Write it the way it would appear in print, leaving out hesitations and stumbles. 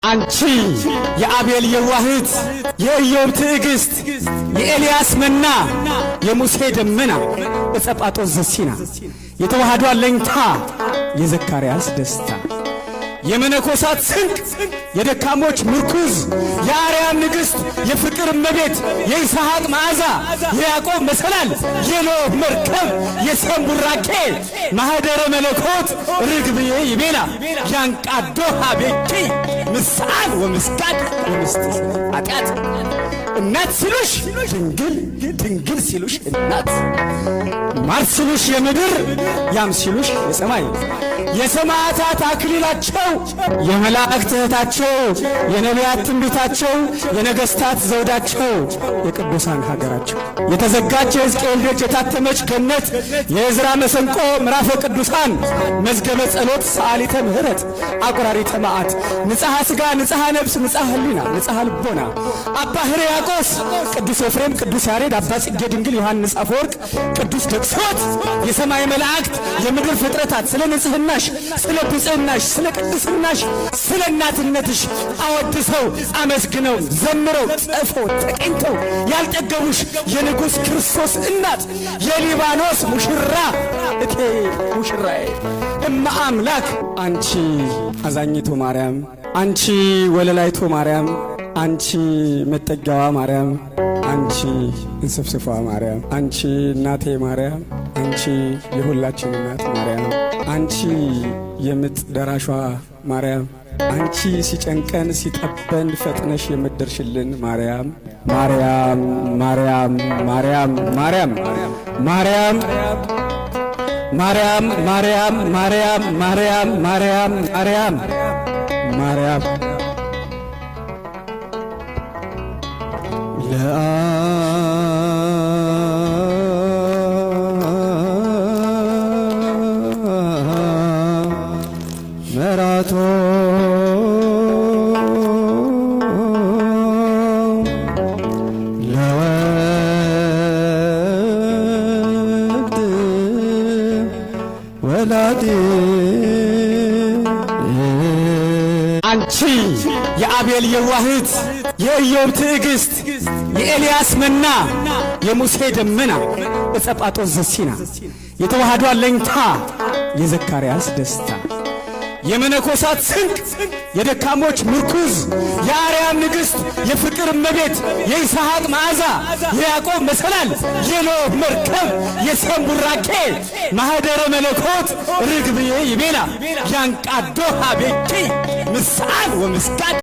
አንቺ የአቤል የዋህት የኢዮብ ትዕግስት የኤልያስ መና የሙሴ ደመና የጸጳጦስ ዘሲና የተዋህዶ አለኝታ የዘካርያስ ደስታ የመነኮሳት ስንቅ የደካሞች ምርኩዝ የአርያም ንግሥት የፍቅር እመቤት የይስሐቅ መዓዛ የያዕቆብ መሰላል የኖህ መርከብ የሰም ቡራኬ ማኅደረ መለኮት ርግብዬ ይቤላ ያንቃዶ ሀቤኪ ምስዓል ወምስጋድ ወምስጢር ኃጢአት እናት ሲሉሽ ድንግል ድንግል ሲሉሽ እናት ማር ሲሉሽ የምድር ያም ሲሉሽ የሰማይ የሰማዕታት አክሊላቸው የመላእክት እህታቸው የነቢያት ትንቢታቸው የነገሥታት ዘውዳቸው የቅዱሳን ሀገራቸው የተዘጋጀ ሕዝቅኤል ደጅ የታተመች ገነት የዕዝራ መሰንቆ ምዕራፈ ቅዱሳን መዝገበ ጸሎት ሰዓሊተ ምሕረት አቁራሪተ መዓት ንጽሐ ሥጋ ንጽሐ ነፍስ ንጽሐ ሕሊና ንጽሐ ልቦና አባ ሕርያቆስ ቅዱስ ኤፍሬም ቅዱስ ያሬድ አባ ጽጌ ድንግል ዮሐንስ አፈወርቅ ቅዱስ ደቅሶት የሰማይ መላእክት የምድር ፍጥረታት ስለ ንጽሕናሽ ስለ ብጽዕናሽ ስለ ቅድስናሽ ስለ እናትነትሽ አወድሰው አመስግነው ዘምረው ጽፈው ተቀኝተው ያልጠገቡሽ የንጉሥ ክርስቶስ እናት የሊባኖስ ሙሽራ እቴ ሙሽራዬ እመ አምላክ አንቺ አዛኝቱ ማርያም አንቺ ወለላይቱ ማርያም አንቺ መጠጊያዋ ማርያም አንቺ እንስፍስፏ ማርያም አንቺ እናቴ ማርያም አንቺ የሁላችን እናት ማርያም አንቺ የምጥ ደራሿ ማርያም አንቺ ሲጨንቀን ሲጠበን ፈጥነሽ የምትደርሽልን ማርያም ማርያም ማርያም ማርያም ማርያም ማርያም ማርያም ማርያም ማርያም ማርያም ማርያም ማርያም ማርያም መራቶ ለወልድ ወላዲ አንቺ የአቤል የዋህት የኢዮብ ትዕግስት የኤልያስ መና የሙሴ ደመና የጸጳጦስ ዘሲና የተዋህዶ አለኝታ የዘካርያስ ደስታ የመነኮሳት ስንቅ የደካሞች ምርኩዝ የአርያም ንግሥት የፍቅር እመቤት የይስሐቅ መዓዛ የያዕቆብ መሰላል የኖህ መርከብ የሰም ቡራኬ ማኅደረ መለኮት ርግብዬ ይቤላ ያንቃዶ ሀቤኪ ምስዓል ወምስጋድ